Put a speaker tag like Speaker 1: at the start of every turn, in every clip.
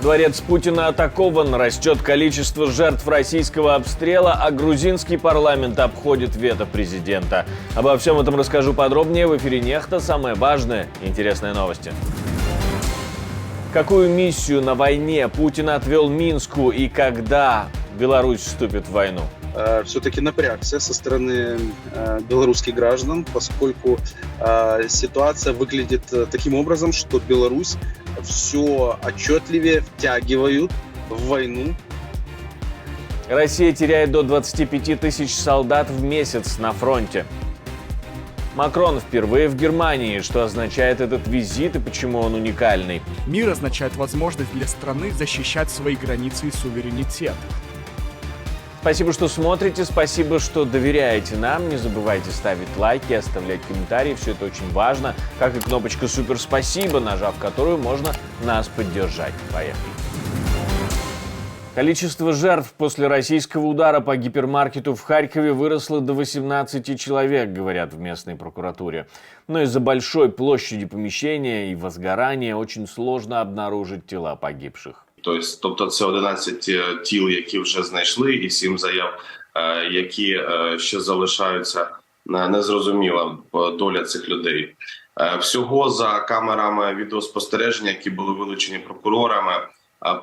Speaker 1: Дворец Путина атакован, растет количество жертв российского обстрела, а грузинский парламент обходит вето президента. Обо всем этом расскажу подробнее в эфире «Нехта». Самые важные и интересные новости. Какую миссию на войне Путин отвел Минску и когда Беларусь вступит в войну?
Speaker 2: Все-таки напрягся со стороны белорусских граждан, поскольку ситуация выглядит таким образом, что Беларусь все отчетливее втягивают в войну.
Speaker 1: Россия теряет до 25 тысяч солдат в месяц на фронте. Макрон впервые в Германии. Что означает этот визит и почему он уникальный?
Speaker 3: Мир означает возможность для страны защищать свои границы и суверенитет.
Speaker 1: Спасибо, что смотрите, спасибо, что доверяете нам. Не забывайте ставить лайки, оставлять комментарии, все это очень важно. Как и кнопочка «Супер спасибо», нажав которую можно нас поддержать. Поехали. Количество жертв после российского удара по гипермаркету в Харькове выросло до 18 человек, говорят в местной прокуратуре. Но из-за большой площади помещения и возгорания очень сложно обнаружить тела погибших.
Speaker 4: Тобто це 11 тіл, які вже знайшли, і 7 заяв, які ще залишаються, незрозуміла доля цих людей. Всього за камерами відеоспостереження, які були вилучені прокурорами,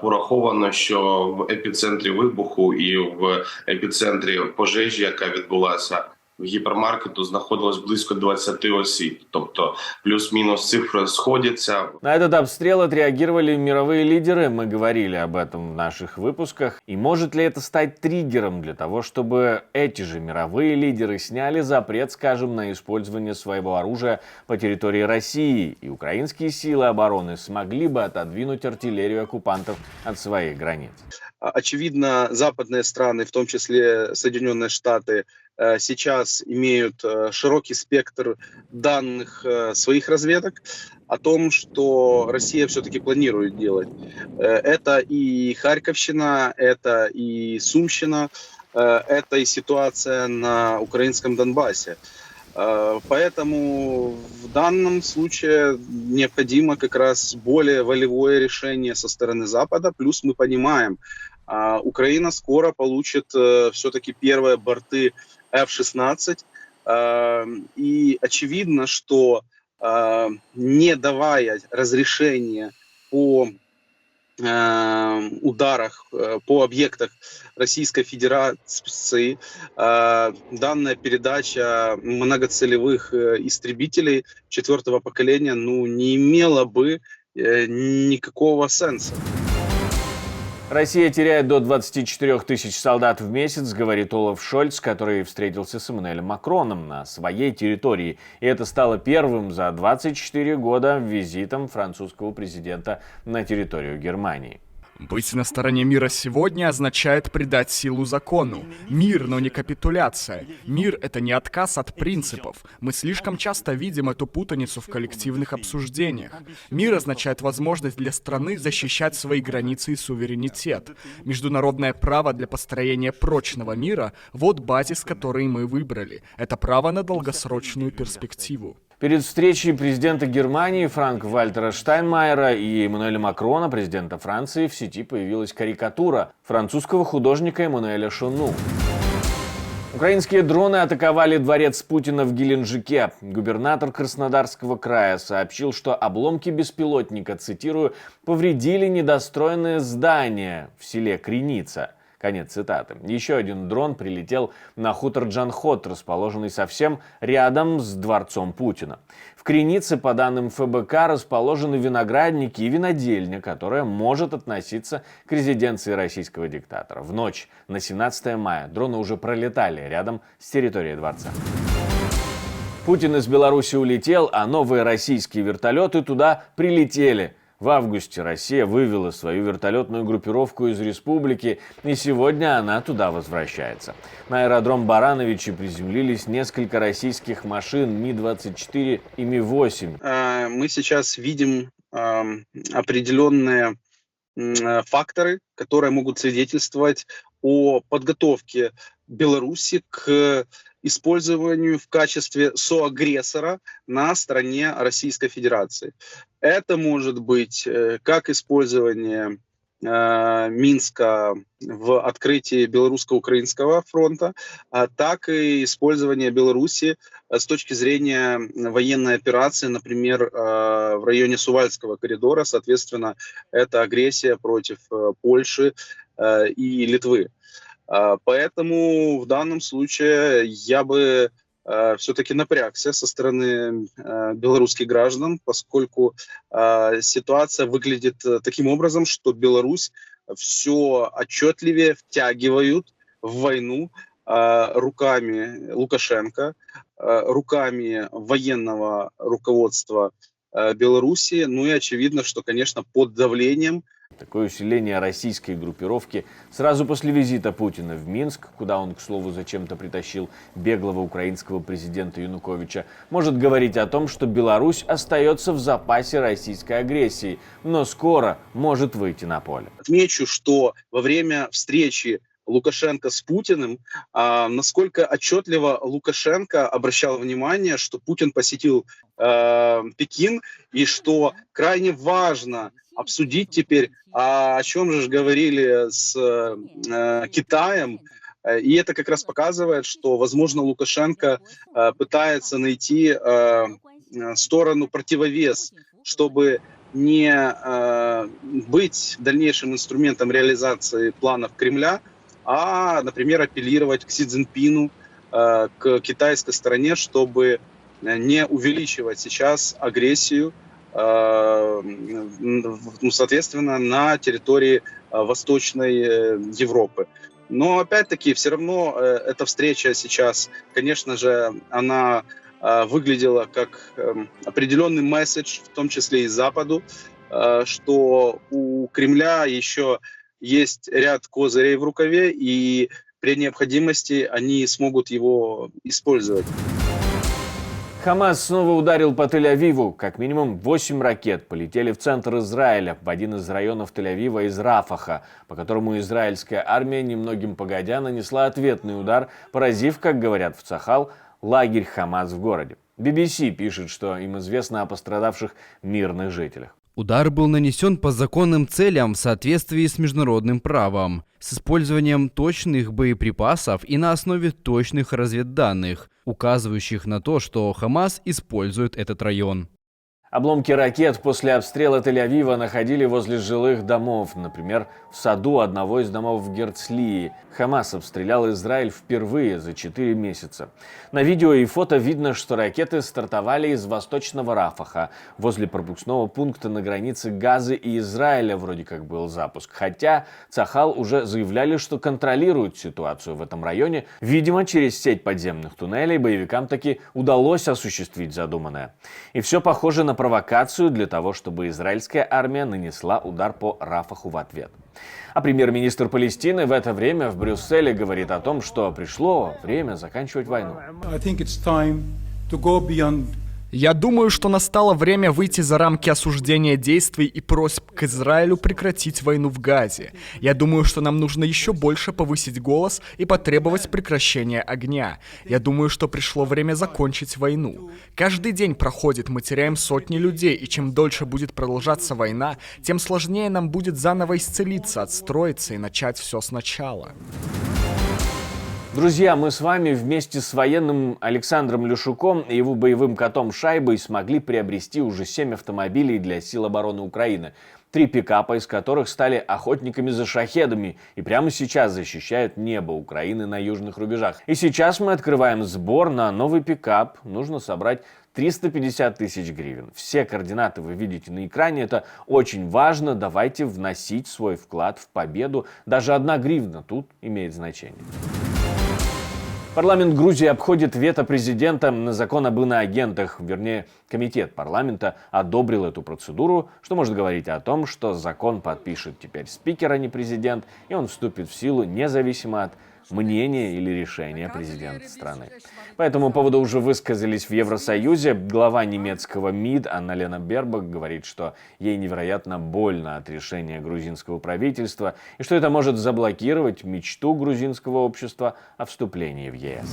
Speaker 4: пораховано, що в епіцентрі вибуху і в епіцентрі пожежі, яка відбулася в гіпермаркету, знаходилось близько 20 осіб. Тобто плюс-минус цифры сходятся.
Speaker 1: На этот обстрел отреагировали мировые лидеры. Мы говорили об этом в наших выпусках. И может ли это стать триггером для того, чтобы эти же мировые лидеры сняли запрет, скажем, на использование своего оружия по территории России, и украинские силы обороны смогли бы отодвинуть артиллерию оккупантов от своих границ?
Speaker 2: Очевидно, западные страны, в том числе Соединенные Штаты, сейчас имеют широкий спектр данных своих разведок о том, что Россия все-таки планирует делать. Это и Харьковщина, это и Сумщина, это и ситуация на украинском Донбассе. Поэтому в данном случае необходимо как раз более волевое решение со стороны Запада. Плюс мы понимаем, Украина скоро получит все-таки первые борты F-16. И очевидно, что не давая разрешения по ударах по объектах Российской Федерации, данная передача многоцелевых истребителей 4-го поколения не имела бы никакого сенса.
Speaker 1: Россия теряет до 24 тысяч солдат в месяц, говорит Олаф Шольц, который встретился с Эммануэлем Макроном на своей территории. И это стало первым за 24 года визитом французского президента на территорию Германии.
Speaker 3: Быть на стороне мира сегодня означает придать силу закону. Мир, но не капитуляция. Мир — это не отказ от принципов. Мы слишком часто видим эту путаницу в коллективных обсуждениях. Мир означает возможность для страны защищать свои границы и суверенитет. Международное право для построения прочного мира — вот базис, который мы выбрали. Это право на долгосрочную перспективу.
Speaker 1: Перед встречей президента Германии Франк-Вальтера Штайнмайера и Эммануэля Макрона, президента Франции, в сети появилась карикатура французского художника Эммануэля Шону. Украинские дроны атаковали дворец Путина в Геленджике. Губернатор Краснодарского края сообщил, что обломки беспилотника, цитирую, повредили недостроенное здание в селе Креница. Конец цитаты. Еще один дрон прилетел на хутор Джанхот, расположенный совсем рядом с дворцом Путина. В Кренице, по данным ФБК, расположены виноградники и винодельня, которая может относиться к резиденции российского диктатора. В ночь на 17 мая дроны уже пролетали рядом с территорией дворца. Путин из Беларуси улетел, а новые российские вертолеты туда прилетели. В августе Россия вывела свою вертолетную группировку из республики, и сегодня она туда возвращается. На аэродром Барановичи приземлились несколько российских машин Ми-24 и Ми-8.
Speaker 2: Мы сейчас видим определенные факторы, которые могут свидетельствовать о подготовке Беларуси к использованию в качестве соагрессора на стороне Российской Федерации. Это может быть как использование Минска в открытии белорусско-украинского фронта, так и использование Беларуси с точки зрения военной операции, например, в районе Сувальского коридора. Соответственно, это агрессия против Польши и Литвы. Поэтому в данном случае я бы все-таки напрягся со стороны белорусских граждан, поскольку ситуация выглядит таким образом, что Беларусь все отчетливее втягивают в войну руками Лукашенко, руками военного руководства Беларуси, ну и очевидно, что, конечно, под давлением.
Speaker 1: Такое усиление российской группировки сразу после визита Путина в Минск, куда он, к слову, зачем-то притащил беглого украинского президента Януковича, может говорить о том, что Беларусь остается в запасе российской агрессии, но скоро может выйти на поле.
Speaker 2: Отмечу, что во время встречи Лукашенко с Путиным, насколько отчетливо Лукашенко обращал внимание, что Путин посетил Пекин, и что крайне важно обсудить теперь, о чем же говорили с Китаем. И это как раз показывает, что, возможно, Лукашенко пытается найти сторону противовес, чтобы не быть дальнейшим инструментом реализации планов Кремля, а, например, апеллировать к Си Цзиньпину, к китайской стороне, чтобы не увеличивать сейчас агрессию, соответственно, на территории Восточной Европы. Но, опять-таки, все равно эта встреча сейчас, конечно же, она выглядела как определенный месседж, в том числе и Западу, что у Кремля еще есть ряд козырей в рукаве, и при необходимости они смогут его использовать.
Speaker 1: Хамас снова ударил по Тель-Авиву. Как минимум 8 ракет полетели в центр Израиля, в один из районов Тель-Авива из Рафаха, по которому израильская армия немногим погодя нанесла ответный удар, поразив, как говорят в Цахал, лагерь Хамас в городе. BBC пишет, что им известно о пострадавших мирных жителях.
Speaker 5: Удар был нанесен по законным целям в соответствии с международным правом, с использованием точных боеприпасов и на основе точных разведданных, указывающих на то, что Хамас использует этот район.
Speaker 1: Обломки ракет после обстрела Тель-Авива находили возле жилых домов, например, в саду одного из домов в Герцлии. Хамас обстрелял Израиль впервые за 4 месяца. На видео и фото видно, что ракеты стартовали из восточного Рафаха, возле пропускного пункта на границе Газы и Израиля вроде как был запуск. Хотя Цахал уже заявляли, что контролируют ситуацию в этом районе. Видимо, через сеть подземных туннелей боевикам таки удалось осуществить задуманное. И все похоже на провокацию для того, чтобы израильская армия нанесла удар по Рафаху в ответ. А премьер-министр Палестины в это время в Брюсселе говорит о том, что пришло время заканчивать войну.
Speaker 3: Я думаю, что настало время выйти за рамки осуждения действий и просьб к Израилю прекратить войну в Газе. Я думаю, что нам нужно еще больше повысить голос и потребовать прекращения огня. Я думаю, что пришло время закончить войну. Каждый день проходит, мы теряем сотни людей, и чем дольше будет продолжаться война, тем сложнее нам будет заново исцелиться, отстроиться и начать все сначала.
Speaker 1: Друзья, мы с вами вместе с военным Александром Люшуком и его боевым котом Шайбой смогли приобрести уже 7 автомобилей для сил обороны Украины. 3 пикапа, из которых стали охотниками за шахедами и прямо сейчас защищают небо Украины на южных рубежах. И сейчас мы открываем сбор на новый пикап. Нужно собрать 350 тысяч гривен. Все координаты вы видите на экране. Это очень важно. Давайте вносить свой вклад в победу. Даже 1 гривна тут имеет значение. Парламент Грузии обходит вето президента на закон об иноагентах. Вернее, комитет парламента одобрил эту процедуру, что может говорить о том, что закон подпишет теперь спикер, а не президент, и он вступит в силу независимо от мнения или решения президента страны. По этому поводу уже высказались в Евросоюзе. Глава немецкого МИД Анна-Лена Бербок говорит, что ей невероятно больно от решения грузинского правительства и что это может заблокировать мечту грузинского общества о вступлении в ЕС.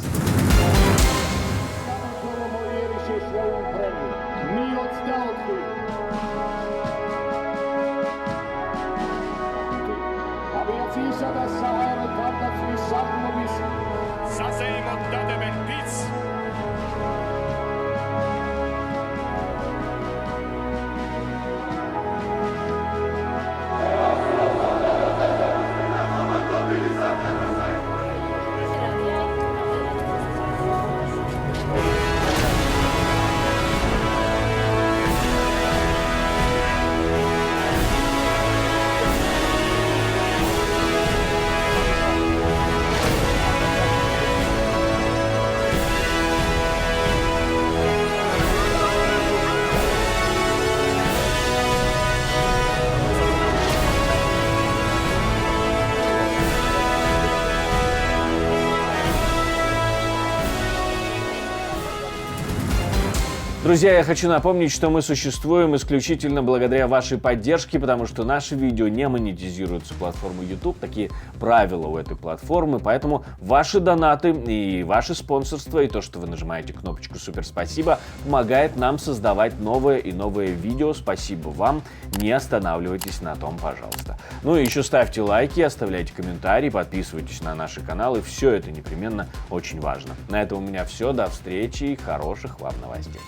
Speaker 1: Друзья, я хочу напомнить, что мы существуем исключительно благодаря вашей поддержке, потому что наши видео не монетизируются платформой YouTube, такие правила у этой платформы, поэтому ваши донаты и ваше спонсорство, и то, что вы нажимаете кнопочку «Супер спасибо», помогает нам создавать новые и новые видео. Спасибо вам, не останавливайтесь на том, пожалуйста. Ну и еще ставьте лайки, оставляйте комментарии, подписывайтесь на наши каналы, все это непременно очень важно. На этом у меня все, до встречи и хороших вам новостей.